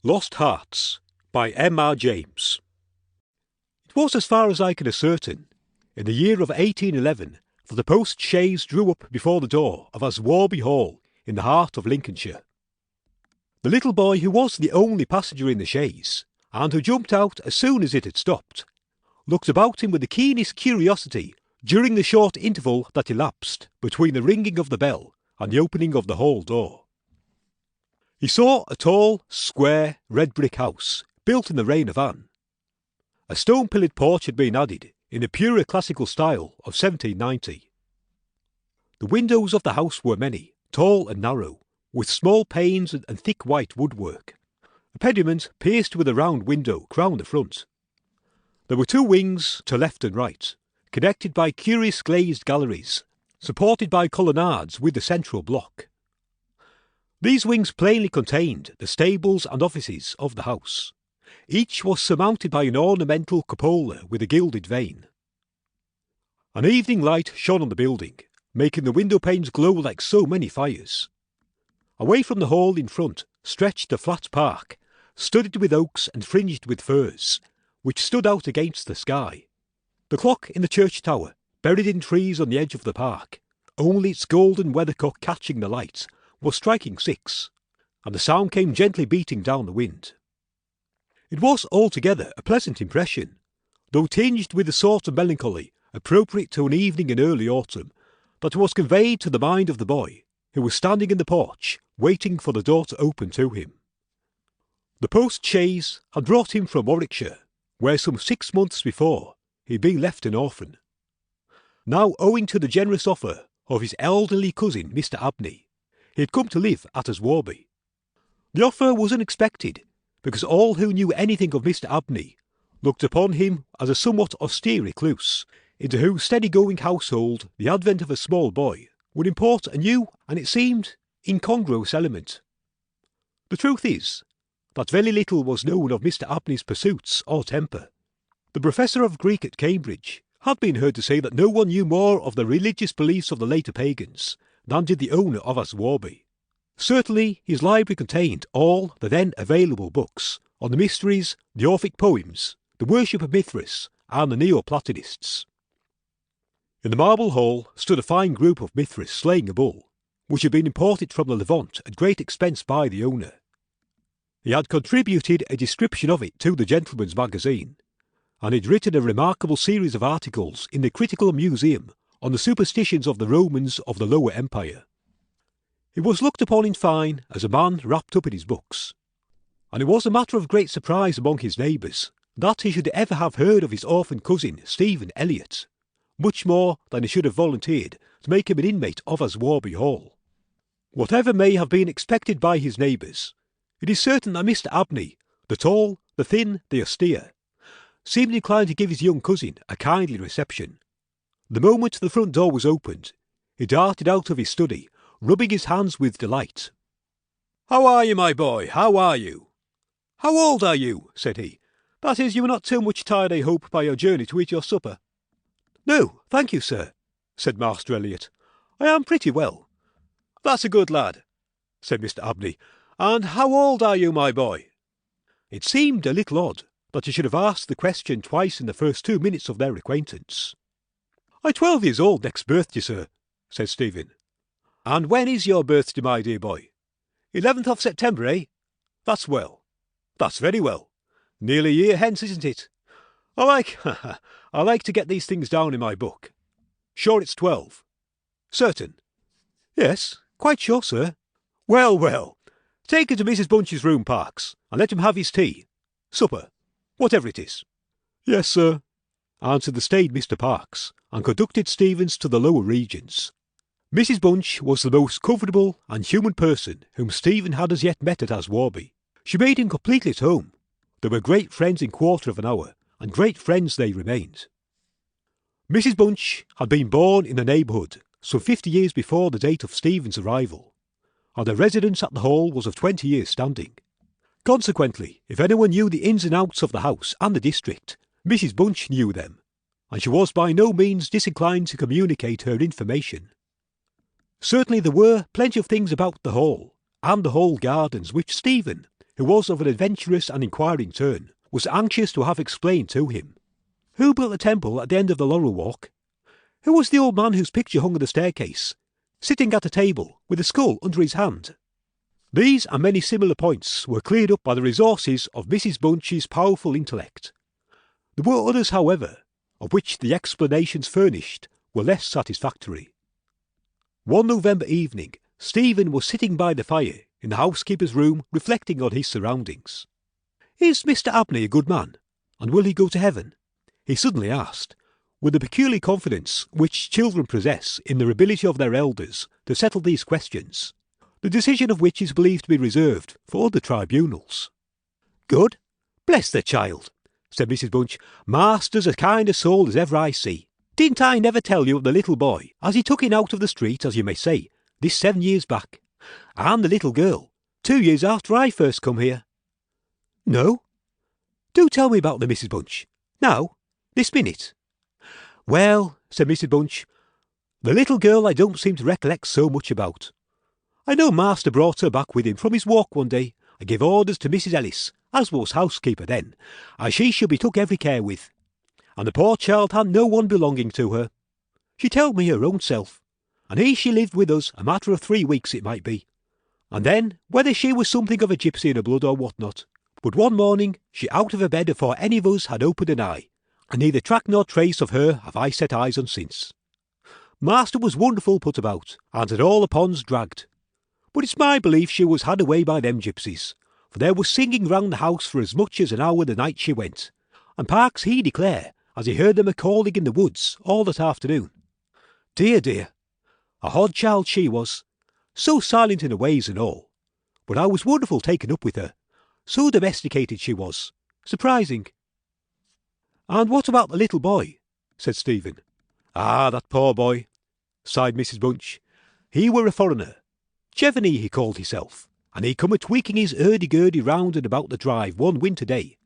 Lost Hearts by M.R. James. It was, as far as I can ascertain, in the year of 1811 that the post chaise drew up before the door of Aswarby Hall in the heart of Lincolnshire. The little boy who was the only passenger in the chaise, and who jumped out as soon as it had stopped, looked about him with the keenest curiosity during the short interval that elapsed between the ringing of the bell and the opening of the hall door. He saw a tall, square, red brick house, built in the reign of Anne. A stone-pillared porch had been added in the purer classical style of 1790. The windows of the house were many, tall and narrow, with small panes and thick white woodwork. A pediment pierced with a round window crowned the front. There were two wings to left and right, connected by curious glazed galleries, supported by colonnades with the central block. These wings plainly contained the stables and offices of the house. Each was surmounted by an ornamental cupola with a gilded vane. An evening light shone on the building, making the window panes glow like so many fires. Away from the hall in front stretched the flat park, studded with oaks and fringed with firs, which stood out against the sky. The clock in the church tower, buried in trees on the edge of the park, only its golden weathercock catching the light, was striking 6, and the sound came gently beating down the wind. It was altogether a pleasant impression, though tinged with the sort of melancholy appropriate to an evening in early autumn, that was conveyed to the mind of the boy, who was standing in the porch, waiting for the door to open to him. The post-chaise had brought him from Warwickshire, where some 6 months before he had been left an orphan. Now, owing to the generous offer of his elderly cousin Mr. Abney, he had come to live at Aswarby. The offer was unexpected, because all who knew anything of Mr. Abney looked upon him as a somewhat austere recluse, into whose steady-going household the advent of a small boy would import a new and, it seemed, incongruous element. The truth is that very little was known of Mr. Abney's pursuits or temper. The professor of Greek at Cambridge had been heard to say that no one knew more of the religious beliefs of the later pagans than did the owner of Aswarby. Certainly his library contained all the then available books on the mysteries, the Orphic poems, the worship of Mithras, and the Neoplatonists. In the marble hall stood a fine group of Mithras slaying a bull, which had been imported from the Levant at great expense by the owner. He had contributed a description of it to the Gentleman's Magazine, and had written a remarkable series of articles in the Critical Museum on the superstitions of the Romans of the Lower Empire. He was looked upon in fine as a man wrapped up in his books, and it was a matter of great surprise among his neighbours that he should ever have heard of his orphan cousin Stephen Elliot, much more than he should have volunteered to make him an inmate of Aswarby Hall. Whatever may have been expected by his neighbours, it is certain that Mr. Abney, the tall, the thin, the austere, seemed inclined to give his young cousin a kindly reception. The moment the front door was opened, he darted out of his study, rubbing his hands with delight. "How are you, my boy? How are you?" "How old are you?" said he. "That is, you are not too much tired, I hope, by your journey to eat your supper." "No, thank you, sir," said Master Elliot. "I am pretty well." "That's a good lad," said Mr. Abney. "And how old are you, my boy?" It seemed a little odd that he should have asked the question twice in the first 2 minutes of their acquaintance. "I'm 12 years old next birthday, sir," said Stephen. "And when is your birthday, my dear boy?" 11th of September, eh? That's well. That's very well. Nearly a year hence, isn't it? I like to get these things down in my book. Sure it's 12? Certain? Yes, quite sure, sir. Well, well. Take him to Mrs. Bunch's room, Parks, and let him have his tea. Supper. Whatever it is." "Yes, sir," answered the staid Mr. Parks, and conducted Stevens to the lower regions. Mrs. Bunch was the most comfortable and human person whom Stephen had as yet met at Aswarby. She made him completely at home. They were great friends in 1/4 of an hour, and great friends they remained. Mrs. Bunch had been born in the neighbourhood some 50 years before the date of Stephen's arrival, and her residence at the Hall was of 20 years' standing. Consequently, if anyone knew the ins and outs of the house and the district, Mrs. Bunch knew them, and she was by no means disinclined to communicate her information. Certainly there were plenty of things about the Hall and the Hall gardens which Stephen, who was of an adventurous and inquiring turn, was anxious to have explained to him. Who built the temple at the end of the Laurel Walk? Who was the old man whose picture hung on the staircase, sitting at a table with a skull under his hand? These and many similar points were cleared up by the resources of Mrs. Bunch's powerful intellect. There were others, however, of which the explanations furnished were less satisfactory. One November evening, Stephen was sitting by the fire in the housekeeper's room reflecting on his surroundings. "Is Mr. Abney a good man, and will he go to heaven?" he suddenly asked, with the peculiar confidence which children possess in the ability of their elders to settle these questions, the decision of which is believed to be reserved for other tribunals. "Good? Bless the child," said Mrs. Bunch. "Master's as kind a soul as ever I see. Didn't I never tell you of the little boy as he took in out of the street, as you may say, this 7 years back, and the little girl, 2 years after I first come here?" "No. Do tell me about them, Mrs. Bunch. Now, this minute." "Well," said Mrs. Bunch, "the little girl I don't seem to recollect so much about. I know Master brought her back with him from his walk one day, and gave orders to Mrs. Ellis, as was housekeeper then, as she should be took every care with, and the poor child had no one belonging to her. She told me her own self, and here she lived with us a matter of 3 weeks it might be, and then whether she was something of a gipsy in her blood or what not, but one morning she out of her bed afore any of us had opened an eye, and neither track nor trace of her have I set eyes on since. Master was wonderful put about, and had all the ponds dragged. But it's my belief she was had away by them gipsies, for there was singing round the house for as much as an hour the night she went, and Parks he declare as he heard them a-calling in the woods all that afternoon. Dear, dear, a odd child she was, so silent in her ways and all, but I was wonderful taken up with her, so domesticated she was, surprising." "And what about the little boy?" said Stephen. "Ah, that poor boy," sighed Mrs. Bunch. "He were a foreigner. Chevenix he called hisself, and he come a-tweaking his hurdy-gurdy round and about the drive one winter day.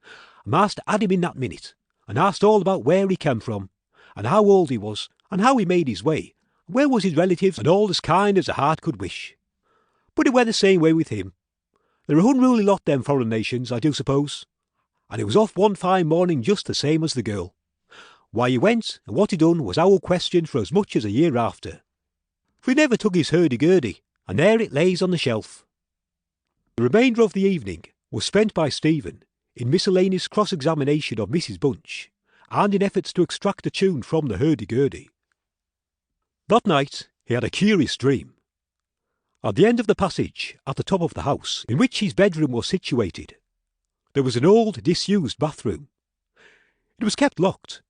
Master had him in that minute, and asked all about where he came from, and how old he was, and how he made his way, and where was his relatives, and all as kind as a heart could wish. But it were the same way with him. They're a unruly lot, them foreign nations, I do suppose. And he was off one fine morning just the same as the girl. Why he went and what he done was our question for as much as a year after. For he never took his hurdy-gurdy, and there it lays on the shelf." The remainder of the evening was spent by Stephen in miscellaneous cross-examination of Mrs. Bunch, and in efforts to extract a tune from the hurdy-gurdy. That night he had a curious dream. At the end of the passage, at the top of the house, in which his bedroom was situated, there was an old disused bathroom. It was kept locked,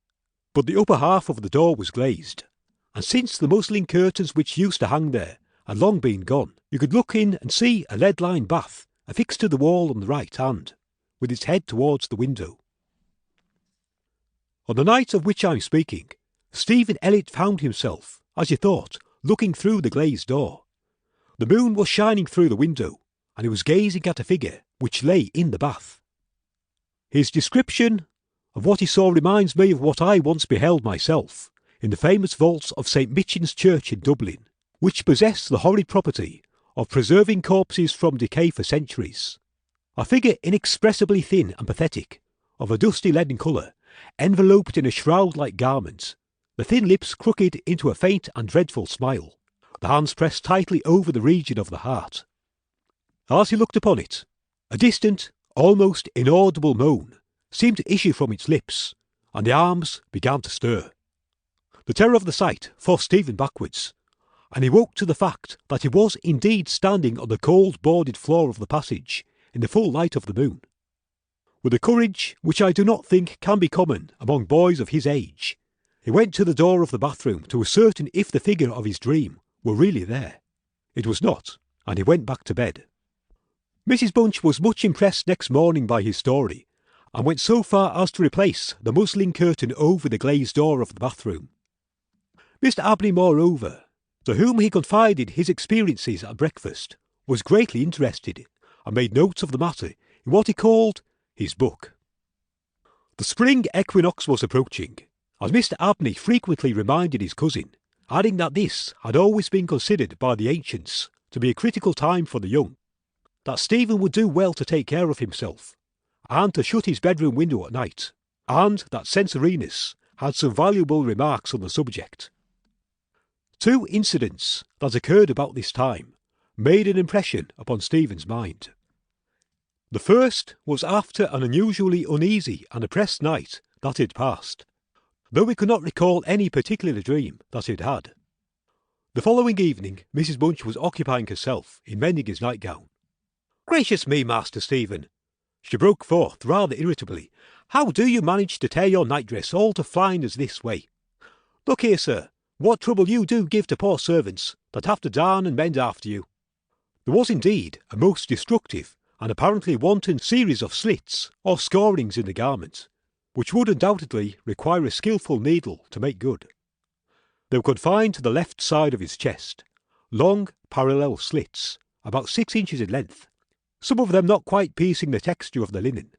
but the upper half of the door was glazed, and since the muslin curtains which used to hang there had long been gone, you could look in and see a lead-lined bath affixed to the wall on the right hand, with its head towards the window. On the night of which I am speaking, Stephen Elliott found himself, as he thought, looking through the glazed door. The moon was shining through the window, and he was gazing at a figure which lay in the bath. His description of what he saw reminds me of what I once beheld myself in the famous vaults of St. Michan's Church in Dublin, which possess the horrid property of preserving corpses from decay for centuries. A figure inexpressibly thin and pathetic, of a dusty leaden colour, enveloped in a shroud-like garment, the thin lips crooked into a faint and dreadful smile, the hands pressed tightly over the region of the heart. As he looked upon it, a distant, almost inaudible moan seemed to issue from its lips, and the arms began to stir. The terror of the sight forced Stephen backwards, and he woke to the fact that he was indeed standing on the cold boarded floor of the passage in the full light of the moon. With a courage which I do not think can be common among boys of his age, he went to the door of the bathroom to ascertain if the figure of his dream were really there. It was not, and he went back to bed. Mrs. Bunch was much impressed next morning by his story, and went so far as to replace the muslin curtain over the glazed door of the bathroom. Mr. Abney, moreover, to whom he confided his experiences at breakfast, was greatly interested, and made notes of the matter in what he called his book. The spring equinox was approaching, as Mr. Abney frequently reminded his cousin, adding that this had always been considered by the ancients to be a critical time for the young, that Stephen would do well to take care of himself, and to shut his bedroom window at night, and that Censorinus had some valuable remarks on the subject. Two incidents that occurred about this time made an impression upon Stephen's mind. The first was after an unusually uneasy and oppressed night that had passed, though he could not recall any particular dream that he had had. The following evening Mrs. Bunch was occupying herself in mending his nightgown. "Gracious me, Master Stephen," she broke forth rather irritably, "how do you manage to tear your nightdress all to flinders this way? Look here, sir, what trouble you do give to poor servants that have to darn and mend after you." There was indeed a most destructive and apparently wanton series of slits or scorings in the garment, which would undoubtedly require a skilful needle to make good. They were confined to the left side of his chest, long parallel slits, about 6 inches in length, some of them not quite piecing the texture of the linen.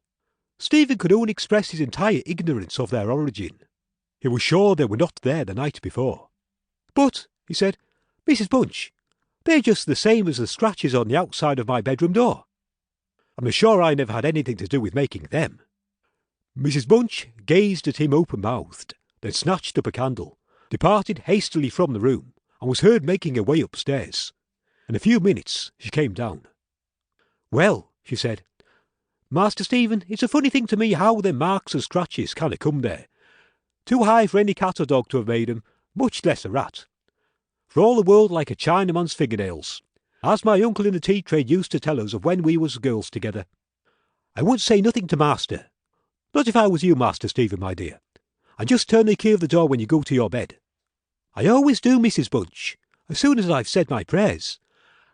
Stephen could only express his entire ignorance of their origin. He was sure they were not there the night before. "But," he said, "Mrs. Bunch, they're just the same as the scratches on the outside of my bedroom door. I'm sure I never had anything to do with making them." Mrs. Bunch gazed at him open-mouthed, then snatched up a candle, departed hastily from the room, and was heard making her way upstairs. In a few minutes she came down. "Well," she said, "Master Stephen, it's a funny thing to me how them marks and scratches can have come there. Too high for any cat or dog to have made 'em, much less a rat. For all the world like a Chinaman's fingernails, as my uncle in the tea trade used to tell us of when we was girls together. I wouldn't say nothing to master. Not if I was you, Master Stephen, my dear. And just turn the key of the door when you go to your bed." "I always do, Mrs. Bunch, as soon as I've said my prayers."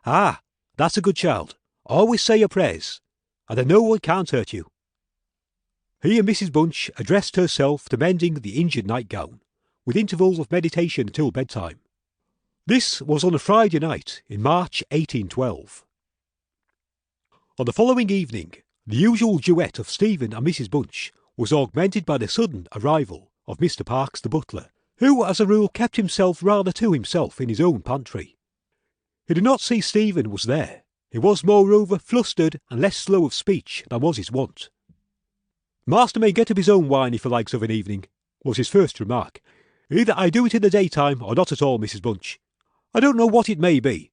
"Ah, that's a good child. Always say your prayers, and then no one can't hurt you." He and Mrs. Bunch addressed herself to mending the injured nightgown, with intervals of meditation until bedtime. This was on a Friday night in March 1812. On the following evening, the usual duet of Stephen and Mrs. Bunch was augmented by the sudden arrival of Mr. Parkes the butler, who as a rule kept himself rather to himself in his own pantry. He did not see Stephen was there. He was moreover flustered and less slow of speech than was his wont. "Master may get up his own wine if he likes of an evening," was his first remark. "Either I do it in the daytime or not at all, Mrs. Bunch. I don't know what it may be.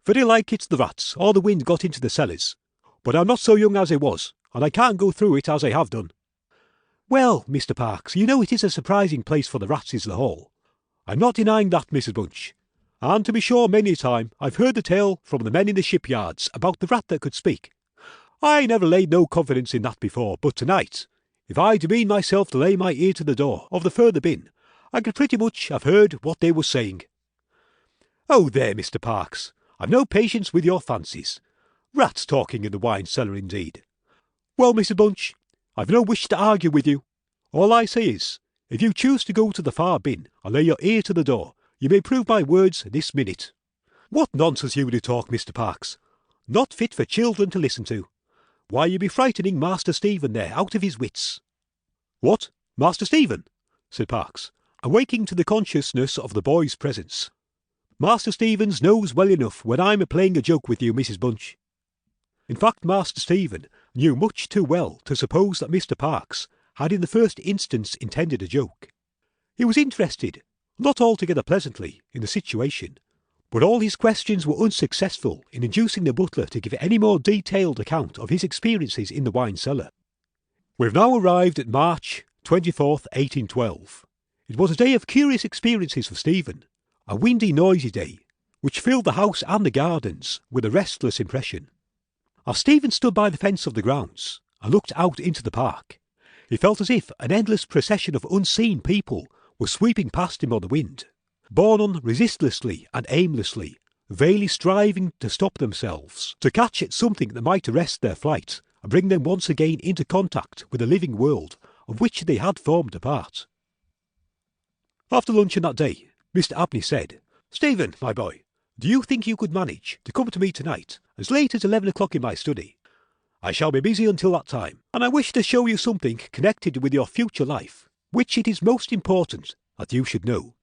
Very like it's the rats, or the wind got into the cellars. But I'm not so young as I was, and I can't go through it as I have done." "Well, Mr. Parkes, you know it is a surprising place for the rats, is the hall." "I'm not denying that, Mrs. Bunch. And to be sure many a time I've heard the tale from the men in the shipyards about the rat that could speak. I never laid no confidence in that before, but tonight, if I demean myself to lay my ear to the door of the further bin, I could pretty much have heard what they were saying." "Oh, there, Mr. Parkes, I've no patience with your fancies. Rats talking in the wine cellar, indeed. Well, Mrs. Bunch, I've no wish to argue with you. All I say is, if you choose to go to the far bin and lay your ear to the door, you may prove my words this minute." "What nonsense you do talk, Mr. Parkes. Not fit for children to listen to. Why, you be frightening Master Stephen there out of his wits." "What, Master Stephen?" said Parkes, awaking to the consciousness of the boy's presence. "Master Stephen's knows well enough when I'm a-playing a joke with you, Mrs. Bunch." In fact, Master Stephen knew much too well to suppose that Mr. Parkes had in the first instance intended a joke. He was interested, not altogether pleasantly, in the situation, but all his questions were unsuccessful in inducing the butler to give any more detailed account of his experiences in the wine cellar. We have now arrived at March 24th, 1812. It was a day of curious experiences for Stephen, a windy, noisy day, which filled the house and the gardens with a restless impression. As Stephen stood by the fence of the grounds and looked out into the park, he felt as if an endless procession of unseen people was sweeping past him on the wind, borne on resistlessly and aimlessly, vainly striving to stop themselves, to catch at something that might arrest their flight and bring them once again into contact with the living world of which they had formed a part. After luncheon that day, Mr. Abney said, "Stephen, my boy, do you think you could manage to come to me tonight as late as 11 o'clock in my study? I shall be busy until that time, and I wish to show you something connected with your future life, which it is most important that you should know.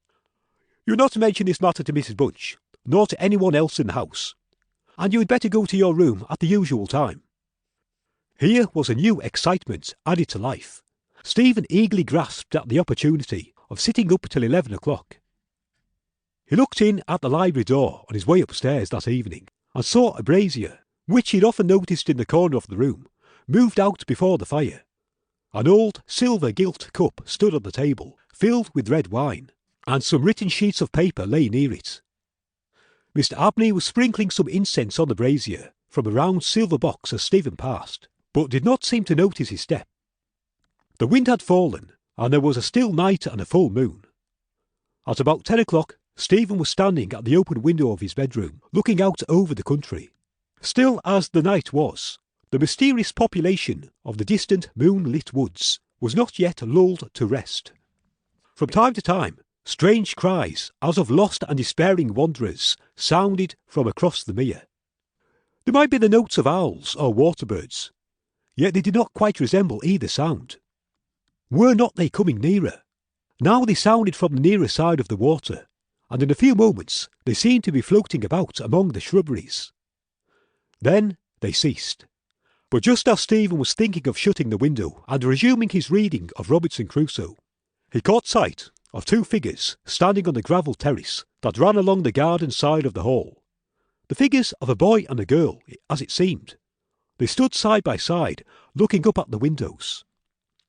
You are not to mention this matter to Mrs. Bunch, nor to anyone else in the house. and you had better go to your room at the usual time." Here was a new excitement added to life. Stephen eagerly grasped at the opportunity of sitting up till 11 o'clock. He looked in at the library door on his way upstairs that evening and saw a brazier, which he had often noticed in the corner of the room, moved out before the fire. An old silver gilt cup stood on the table, filled with red wine, and some written sheets of paper lay near it. Mr. Abney was sprinkling some incense on the brazier from a round silver box as Stephen passed, but did not seem to notice his step. The wind had fallen, and there was a still night and a full moon. At about 10 o'clock, Stephen was standing at the open window of his bedroom, looking out over the country. Still as the night was, the mysterious population of the distant moonlit woods was not yet lulled to rest. From time to time, strange cries, as of lost and despairing wanderers, sounded from across the mere. They might be the notes of owls or waterbirds, yet they did not quite resemble either sound. Were not they coming nearer? Now they sounded from the nearer side of the water, and in a few moments they seemed to be floating about among the shrubberies. Then they ceased. But just as Stephen was thinking of shutting the window and resuming his reading of Robinson Crusoe, he caught sight of two figures standing on the gravel terrace that ran along the garden side of the hall. The figures of a boy and a girl, as it seemed. They stood side by side, looking up at the windows.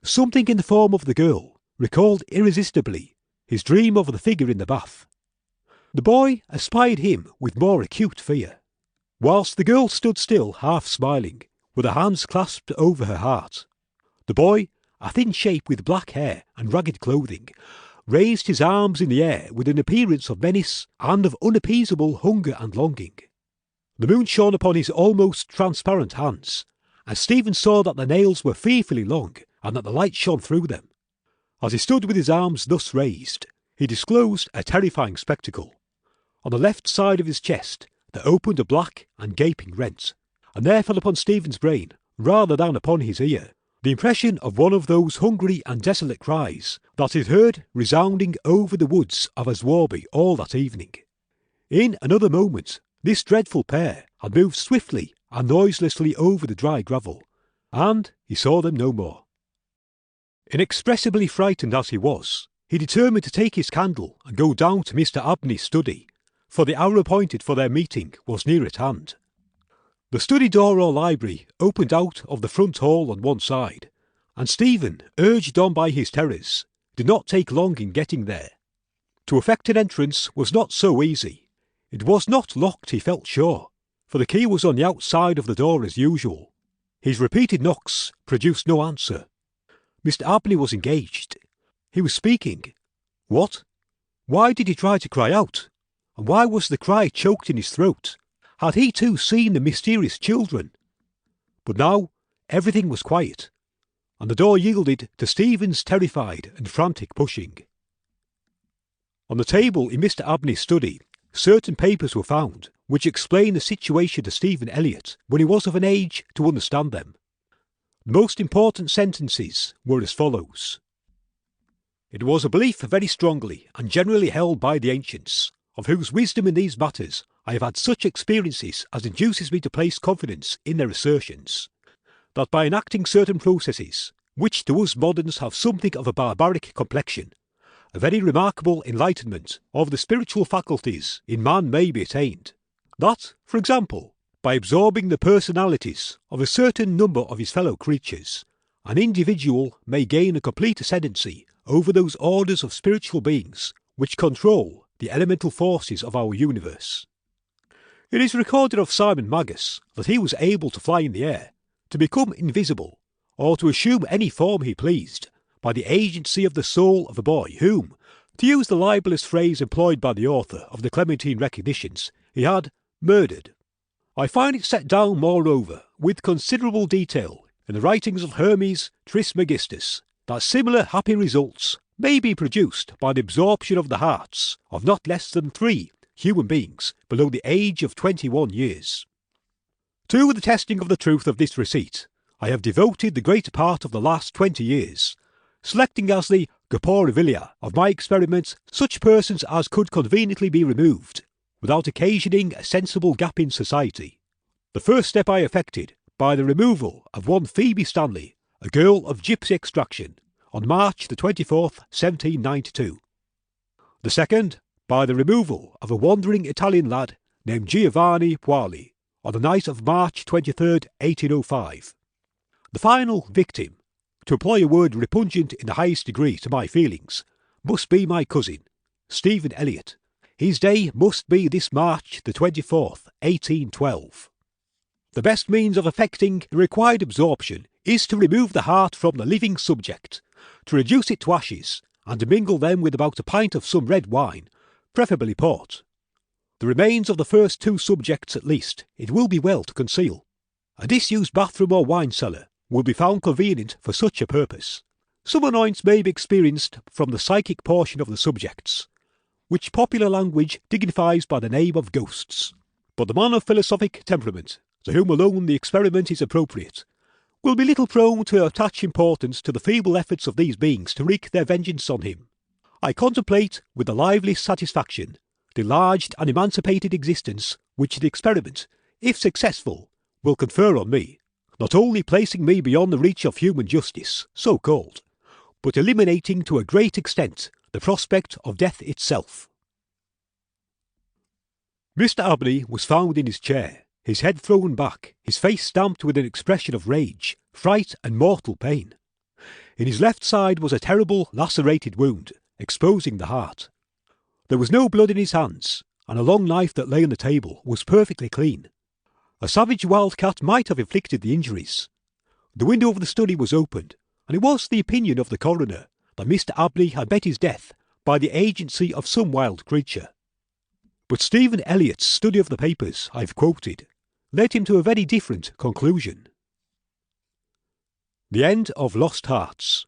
Something in the form of the girl recalled irresistibly his dream of the figure in the bath. The boy espied him with more acute fear, whilst the girl stood still, half smiling, with her hands clasped over her heart. The boy, a thin shape with black hair and ragged clothing, raised his arms in the air with an appearance of menace and of unappeasable hunger and longing. The moon shone upon his almost transparent hands, and Stephen saw that the nails were fearfully long and that the light shone through them. As he stood with his arms thus raised, he disclosed a terrifying spectacle. On the left side of his chest there opened a black and gaping rent, and there fell upon Stephen's brain, rather than upon his ear, the impression of one of those hungry and desolate cries that he had heard resounding over the woods of Aswarby all that evening. In another moment this dreadful pair had moved swiftly and noiselessly over the dry gravel, and he saw them no more. Inexpressibly frightened as he was, he determined to take his candle and go down to Mr. Abney's study, for the hour appointed for their meeting was near at hand. The study door or library opened out of the front hall on one side, and Stephen, urged on by his terrors, did not take long in getting there. To effect an entrance was not so easy. It was not locked, he felt sure, for the key was on the outside of the door as usual. His repeated knocks produced no answer. Mr. Abney was engaged. He was speaking. What? Why did he try to cry out? And why was the cry choked in his throat? Had he too seen the mysterious children? But now everything was quiet, and the door yielded to Stephen's terrified and frantic pushing. On the table in Mr. Abney's study, certain papers were found which explained the situation to Stephen Elliott when he was of an age to understand them. The most important sentences were as follows. It was a belief very strongly and generally held by the ancients, of whose wisdom in these matters I have had such experiences as induces me to place confidence in their assertions, that by enacting certain processes, which to us moderns have something of a barbaric complexion, a very remarkable enlightenment of the spiritual faculties in man may be attained. That, for example, by absorbing the personalities of a certain number of his fellow creatures, an individual may gain a complete ascendancy over those orders of spiritual beings which control the elemental forces of our universe. It is recorded of Simon Magus that he was able to fly in the air, to become invisible, or to assume any form he pleased, by the agency of the soul of a boy whom, to use the libellous phrase employed by the author of the Clementine Recognitions, he had murdered. I find it set down, moreover, with considerable detail in the writings of Hermes Trismegistus, that similar happy results may be produced by the absorption of the hearts of not less than 3 human beings below the age of 21 years. To the testing of the truth of this receipt, I have devoted the greater part of the last 20 years, selecting as the corpora vilia of my experiments such persons as could conveniently be removed, without occasioning a sensible gap in society. The first step I effected by the removal of one Phoebe Stanley, a girl of gypsy extraction, on March the 24th, 1792. The second, by the removal of a wandering Italian lad named Giovanni Puali, on the night of March 23rd, 1805. The final victim, to employ a word repugnant in the highest degree to my feelings, must be my cousin, Stephen Elliott. His day must be this March the 24th, 1812. The best means of effecting the required absorption is to remove the heart from the living subject, to reduce it to ashes, and to mingle them with about a pint of some red wine, preferably port. The remains of the first two subjects at least it will be well to conceal. A disused bathroom or wine cellar will be found convenient for such a purpose. Some annoyance may be experienced from the psychic portion of the subjects, which popular language dignifies by the name of ghosts. But the man of philosophic temperament, to whom alone the experiment is appropriate, will be little prone to attach importance to the feeble efforts of these beings to wreak their vengeance on him. I contemplate with the liveliest satisfaction the enlarged and emancipated existence which the experiment, if successful, will confer on me, not only placing me beyond the reach of human justice, so called, but eliminating to a great extent the prospect of death itself. Mr. Abney was found in his chair, his head thrown back, his face stamped with an expression of rage, fright, and mortal pain. In his left side was a terrible lacerated wound, exposing the heart. There was no blood in his hands, and a long knife that lay on the table was perfectly clean. A savage wildcat might have inflicted the injuries. The window of the study was opened, and it was the opinion of the coroner that Mr. Abney had met his death by the agency of some wild creature. But Stephen Elliott's study of the papers I've quoted led him to a very different conclusion. The End of Lost Hearts.